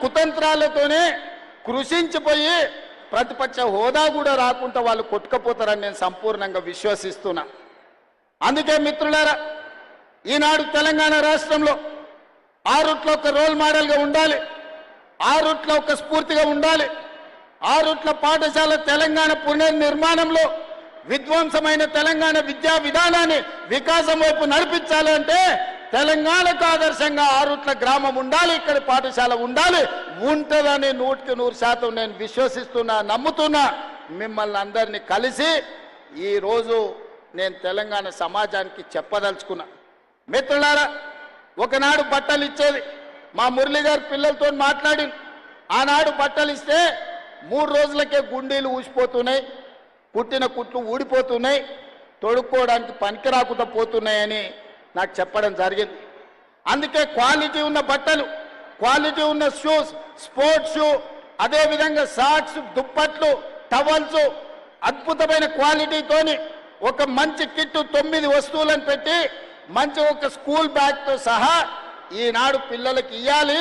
కుతంత్రాలతోనే కృషించిపోయి ప్రతిపక్ష హోదా కూడా రాకుండా వాళ్ళు కొట్టుకుపోతారని నేను సంపూర్ణంగా విశ్వసిస్తున్నా. అందుకే మిత్రులారా, ఈనాడు తెలంగాణ రాష్ట్రంలో ఆ రూట్లో ఒక రోల్ మోడల్గా ఉండాలి, ఆ రూట్లో ఒక స్ఫూర్తిగా ఉండాలి. ఆ రూట్ల పాఠశాల తెలంగాణ పునర్నిర్మాణంలో విధ్వంసమైన తెలంగాణ విద్యా విధానాన్ని వికాసం వైపు నడిపించాలి అంటే తెలంగాణకు ఆదర్శంగా ఆ రూట్ల గ్రామం ఉండాలి, ఇక్కడ పాఠశాల ఉండాలి. ఉంటుందని 100% నేను విశ్వసిస్తున్నా, నమ్ముతున్నా. మిమ్మల్ని అందరినీ కలిసి ఈరోజు నేను తెలంగాణ సమాజానికి చెప్పదలుచుకున్నా. మిత్రులారా, ఒకనాడు బట్టలు ఇచ్చేది మా మురళి గారి పిల్లలతో మాట్లాడి, ఆనాడు బట్టలు ఇస్తే 3 రోజులకే గుండీలు ఊసిపోతున్నాయి, కుట్టిన కుట్లు ఊడిపోతున్నాయి, తొడుక్కోవడానికి పనికి రాకుండా పోతున్నాయని నాకు చెప్పడం జరిగింది. అందుకే క్వాలిటీ ఉన్న బట్టలు, క్వాలిటీ ఉన్న షూస్, స్పోర్ట్స్ షూ, అదేవిధంగా సాక్స్, దుప్పట్లు, టవల్స్ అద్భుతమైన క్వాలిటీతోని ఒక మంచి కిట్టు 9 వస్తువులను పెట్టి మంచి ఒక స్కూల్ బ్యాగ్తో సహా ఈనాడు పిల్లలకి ఇవ్వాలి.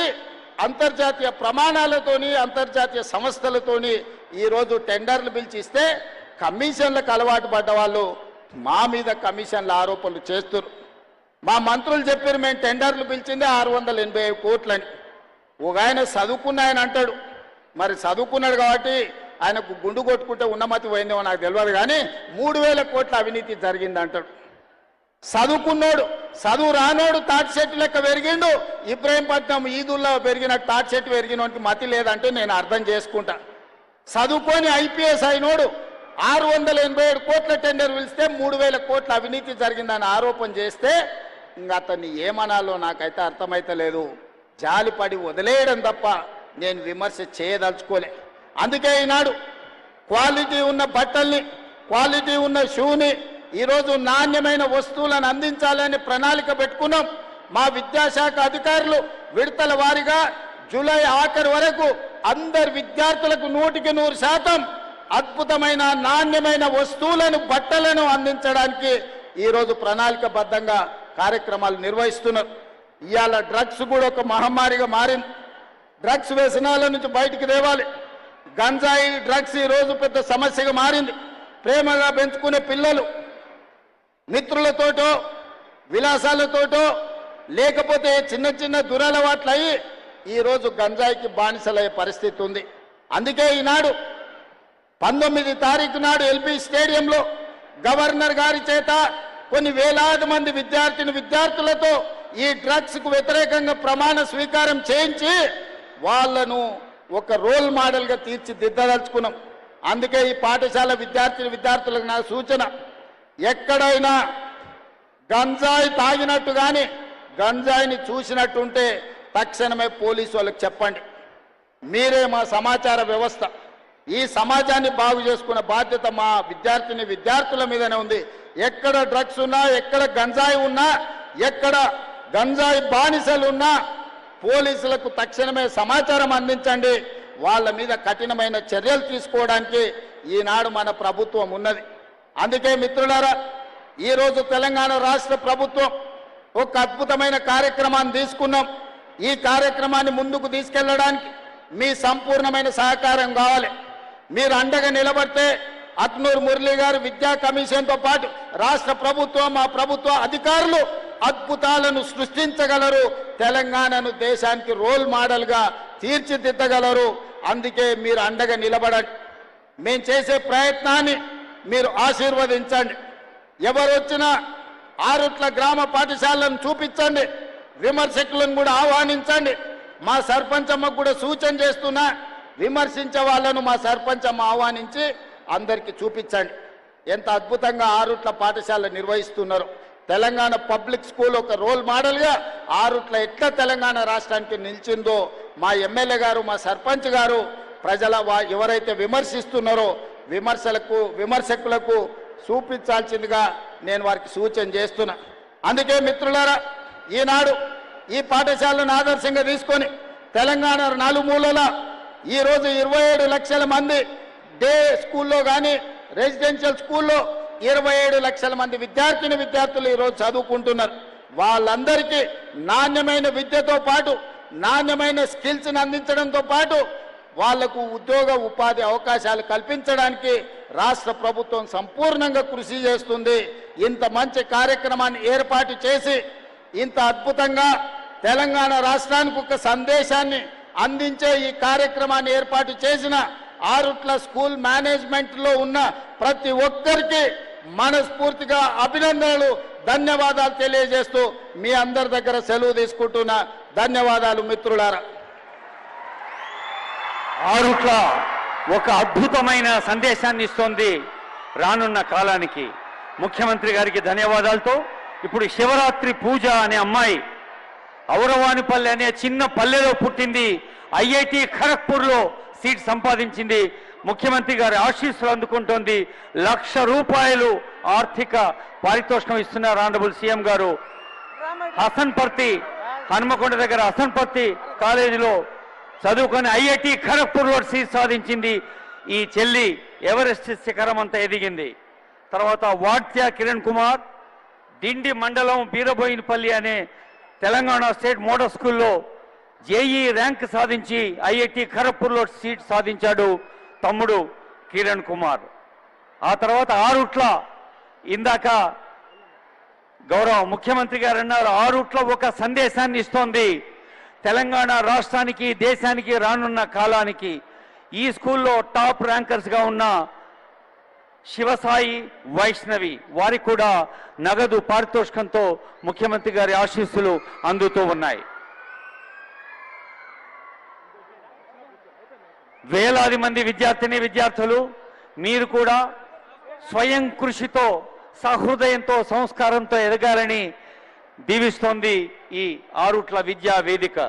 అంతర్జాతీయ ప్రమాణాలతోని అంతర్జాతీయ సంస్థలతోని ఈరోజు టెండర్లు పిలిచి ఇస్తే కమిషన్లకు అలవాటు పడ్డ వాళ్ళు మా మీద కమిషన్ల ఆరోపణలు చేస్తున్నారు. మా మంత్రులు చెప్పారు మేము టెండర్లు పిలిచిందే 685 కోట్లని. ఒక ఆయన చదువుకున్న ఆయన అంటాడు, మరి చదువుకున్నాడు కాబట్టి ఆయనకు గుండు కొట్టుకుంటే ఉన్నమతి పోయిందేమో నాకు తెలియదు, కానీ 3000 కోట్ల అవినీతి జరిగింది అంటాడు. చదువుకున్నోడు, చదువు రానోడు తాటి చెట్టు లెక్క పెరిగిండు. ఇబ్రాహీంపట్నం ఈదుల్లో పెరిగిన తాటి చెట్టు పెరిగినోనికి మతి లేదంటే నేను అర్థం చేసుకుంటా. చదువుకొని ఐపీఎస్ అయినోడు 687 కోట్ల టెండర్ పిలిస్తే 3000 కోట్ల అవినీతి జరిగిందని ఆరోపణ చేస్తే ఇంకా అతన్ని ఏమనాలో నాకైతే అర్థమైతలేదు. జాలిపడి వదిలేయడం తప్ప నేను విమర్శ చేయదలుచుకోలే. అందుకే ఈనాడు క్వాలిటీ ఉన్న బట్టల్ని, క్వాలిటీ ఉన్న షూని, ఈరోజు నాణ్యమైన వస్తువులను అందించాలని ప్రణాళిక పెట్టుకున్నాం. మా విద్యాశాఖ అధికారులు విడతల వారీగా జూలై ఆఖరి వరకు అందరు విద్యార్థులకు 100% అద్భుతమైన నాణ్యమైన వస్తువులను, బట్టలను అందించడానికి ఈరోజు ప్రణాళికబద్ధంగా కార్యక్రమాలు నిర్వహిస్తున్నారు. ఇవాళ డ్రగ్స్ కూడా ఒక మహమ్మారిగా మారింది. డ్రగ్స్ వ్యసనాల నుంచి బయటికి తేవాలి. గంజాయి డ్రగ్స్ ఈరోజు పెద్ద సమస్యగా మారింది. ప్రేమగా పెంచుకునే పిల్లలు మిత్రులతోటో విలాసాలతోటో లేకపోతే చిన్న చిన్న దురలవాట్లు అయ్యి ఈరోజు గంజాయికి బానిసలయ్యే పరిస్థితి ఉంది. అందుకే ఈనాడు 19 తారీఖు నాడు ఎల్బీ స్టేడియంలో గవర్నర్ గారి చేత కొన్ని వేలాది మంది విద్యార్థులతో ఈ డ్రగ్స్కు వ్యతిరేకంగా ప్రమాణ స్వీకారం చేయించి వాళ్ళను ఒక రోల్ మోడల్గా తీర్చిదిద్దదలుచుకున్నాం. అందుకే ఈ పాఠశాల విద్యార్థులకు నా సూచన, ఎక్కడైనా గంజాయి తాగినట్టు కానీ గంజాయిని చూసినట్టుంటే తక్షణమే పోలీసు వాళ్ళకి చెప్పండి. మీరే మా సమాచార వ్యవస్థ. ఈ సమాజాన్ని బాగు చేసుకున్న బాధ్యత మా విద్యార్థుల మీదనే ఉంది. ఎక్కడ డ్రగ్స్ ఉన్నా, ఎక్కడ గంజాయి ఉన్నా, ఎక్కడ గంజాయి బానిసలు ఉన్నా పోలీసులకు తక్షణమే సమాచారం అందించండి. వాళ్ళ మీద కఠినమైన చర్యలు తీసుకోవడానికి ఈనాడు మన ప్రభుత్వం ఉన్నది. అందుకే మిత్రులారా, ఈరోజు తెలంగాణ రాష్ట్ర ప్రభుత్వం ఒక అద్భుతమైన కార్యక్రమాన్ని తీసుకున్నాం. ఈ కార్యక్రమాన్ని ముందుకు తీసుకెళ్లడానికి మీ సంపూర్ణమైన సహకారం కావాలి. మీరు అండగా నిలబడితే అక్నూర్ మురళి గారు విద్యా కమిషన్తో పాటు రాష్ట్ర ప్రభుత్వం, మా ప్రభుత్వ అధికారులు అద్భుతాలను సృష్టించగలరు. తెలంగాణను దేశానికి రోల్ మోడల్గా తీర్చిదిద్దగలరు. అందుకే మీరు అండగా నిలబడండి. మేము చేసే ప్రయత్నాన్ని మీరు ఆశీర్వదించండి. ఎవరు వచ్చినా ఆరుట్ల గ్రామ పాఠశాలను చూపించండి. విమర్శకులను కూడా ఆహ్వానించండి. మా సర్పంచమ్మకు కూడా సూచన చేస్తున్నా, విమర్శించే వాళ్ళను మా సర్పంచమ్మ ఆహ్వానించి అందరికీ చూపించండి ఎంత అద్భుతంగా ఆరుట్ల పాఠశాల నిర్వహిస్తున్నారు. తెలంగాణ పబ్లిక్ స్కూల్ ఒక రోల్ మోడల్గా ఆరుట్ల ఎట్లా తెలంగాణ రాష్ట్రానికి నిలిచిందో మా ఎమ్మెల్యే గారు, మా సర్పంచ్ గారు ఎవరైతే విమర్శిస్తున్నారో విమర్శకులకు చూపించాల్సిందిగా నేను వారికి సూచన చేస్తున్నా. అందుకే మిత్రులారా, ఈనాడు ఈ పాఠశాలను ఆదర్శంగా తీసుకొని తెలంగాణ నలుమూలల ఈరోజు 27 లక్షల మంది డే స్కూల్లో కానీ రెసిడెన్షియల్ స్కూల్లో 27 లక్షల మంది విద్యార్థులు ఈరోజు చదువుకుంటున్నారు. వాళ్ళందరికీ నాణ్యమైన విద్యతో పాటు నాణ్యమైన స్కిల్స్ని అందించడంతో పాటు వాళ్లకు ఉద్యోగ ఉపాధి అవకాశాలు కల్పించడానికి రాష్ట్ర ప్రభుత్వం సంపూర్ణంగా కృషి చేస్తుంది. ఇంత మంచి కార్యక్రమాన్ని ఏర్పాటు చేసి ఇంత అద్భుతంగా తెలంగాణ రాష్ట్రానికి ఒక సందేశాన్ని అందించే ఈ కార్యక్రమాన్ని ఏర్పాటు చేసిన ఆరుట్ల స్కూల్ మేనేజ్మెంట్లో ఉన్న ప్రతి ఒక్కరికి మనస్ఫూర్తిగా అభినందనలు, ధన్యవాదాలు తెలియజేస్తూ మీ అందరి దగ్గర సెలవు తీసుకుంటున్నా. ధన్యవాదాలు మిత్రులారా. ఆరుట్ల ఒక అద్భుతమైన సందేశాన్ని ఇస్తోంది రానున్న కాలానికి. ముఖ్యమంత్రి గారికి ధన్యవాదాలతో ఇప్పుడు శివరాత్రి పూజ అనే అమ్మాయి ఔరవానిపల్లె అనే చిన్న పల్లెలో పుట్టింది. ఐఐటి ఖరగ్పూర్లో సీట్ సంపాదించింది. ముఖ్యమంత్రి గారి ఆశీస్సులు అందుకుంటోంది. ₹1,00,000 ఆర్థిక పారితోషికం ఇస్తున్నారు ఆనరబుల్ సీఎం గారు. హసన్పర్తి హనుమకొండ దగ్గర హసన్పర్తి కాలేజీలో చదువుకొని ఐఐటి ఖరగ్పూర్లో సీట్ సాధించింది. ఈ చెల్లి ఎవరెస్ట్ శిఖరం అంతా ఎదిగింది. తర్వాత వాట్యా కిరణ్ కుమార్ డిండి మండలం బీరబోయినపల్లి అనే తెలంగాణ స్టేట్ మోడల్ స్కూల్లో జేఈ ర్యాంక్ సాధించి ఐఐటి ఖరగ్పూర్లో సీట్ సాధించాడు తమ్ముడు కిరణ్ కుమార్. ఆ తర్వాత ఆరుట్ల ఇందాక గౌరవ ముఖ్యమంత్రి గారు అన్నారు, ఆరుట్ల ఒక సందేశాన్ని ఇస్తోంది తెలంగాణ రాష్ట్రానికి, దేశానికి, రానున్న కాలానికి. ఈ స్కూల్లో టాప్ ర్యాంకర్స్గా ఉన్న శివసాయి, వైష్ణవి వారికి కూడా నగదు పారితోషికంతో ముఖ్యమంత్రి గారి ఆశీస్సులు అందుతూ ఉన్నాయి. వేలాది మంది విద్యార్థిని విద్యార్థులు మీరు కూడా స్వయం కృషితో, సహృదయంతో, సంస్కారంతో ఎదగాలని దీవిస్తోంది ఈ ఆరుట్ల విద్యా వేదిక.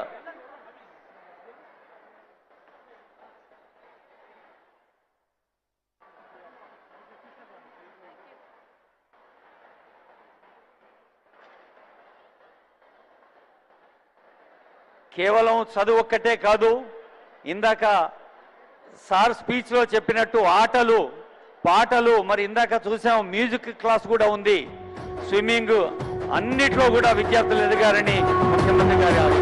కేవలం చదువు ఒక్కటే కాదు, ఇందాక సార్ స్పీచ్లో చెప్పినట్టు ఆటలు, పాటలు, మరి ఇందాక చూసాం మ్యూజిక్ క్లాస్ కూడా ఉంది, స్విమ్మింగ్, అన్నిట్లో కూడా విద్యార్థులు ఎదిగారని ముఖ్యమంత్రి గారి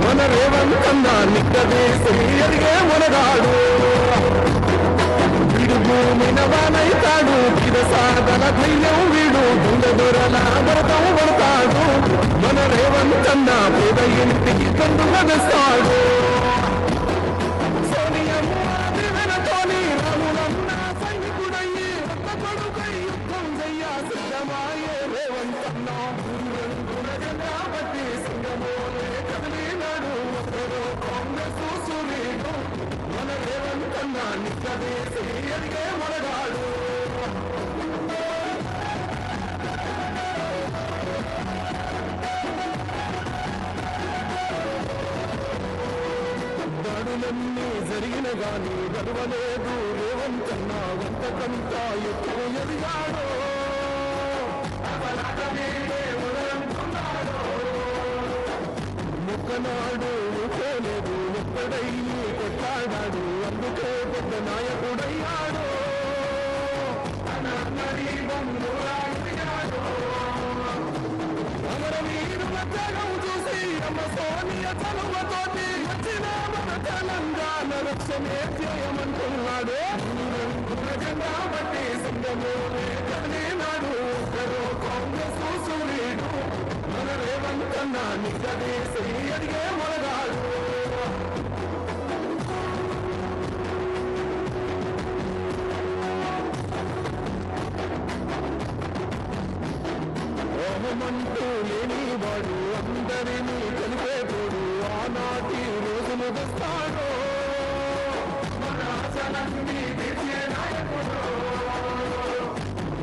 మన రేవంత్ అన్నా నిక్కదేసి ఎదిగే మునగాడు, విడుభూమినవానైతాడు, విరసాదల ధైర్యం వీడు, దొరల భరతం పడతాడు, మన రేవంత్ అన్నా పేద ఇంటికి కండు నగస్తాడు. దాడులన్నీ జరిగిన గాని గర్వలేదు రేవంత్ అన్నా, వంతకంతా ఎక్కువ ఎదిగాడు, ముక్కనాడు పోలేదు, ఒక్కడయ్యి కొట్లాడాడు, అందుకే పెద్ద నాయకుడయ్యాడు. అమరవీరుల త్యాగం చూసి అమ్మ సోనియ చలువతోటి వచ్చిన మన తెలంగాణ రక్షణే ధ్యేయమంటున్నాడు. జెండా బట్టి సింగమోనే కదిలినాడు, కాంగ్రెస్ సూర్యుడు, మన రేవంత్ అన్నా నిగ్గదీసి అడిగే మొరగాడు. ఓహమంటూ లేనివాడు, అందరినీ కలిపేటోడు, ఆనాటి రోజులు వస్తాడు, మన ఆశలన్నీ తీర్చే నాయకుడు.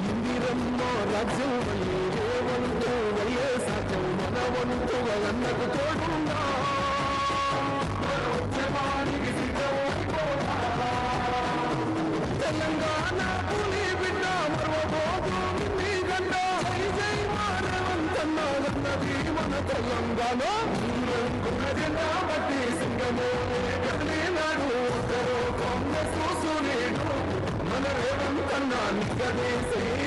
ఇందిరమ్మ రాజ్యం వల్లే రేవంతు వల్లే సాధ్యం, మన వంతుగా అన్నకు తోడున్నా, మన ఉద్యమానికి సిద్ధమైపోతా. తెలంగాణ పులి బిడ్డ మరవబోదు నీ గంట, జై మన తెలంగాణ జెండా బట్టి సింగమోనే కదిలినాడు, కాంగ్రెస్ సూర్యుడు, మన రేవంత్ నిగదీసి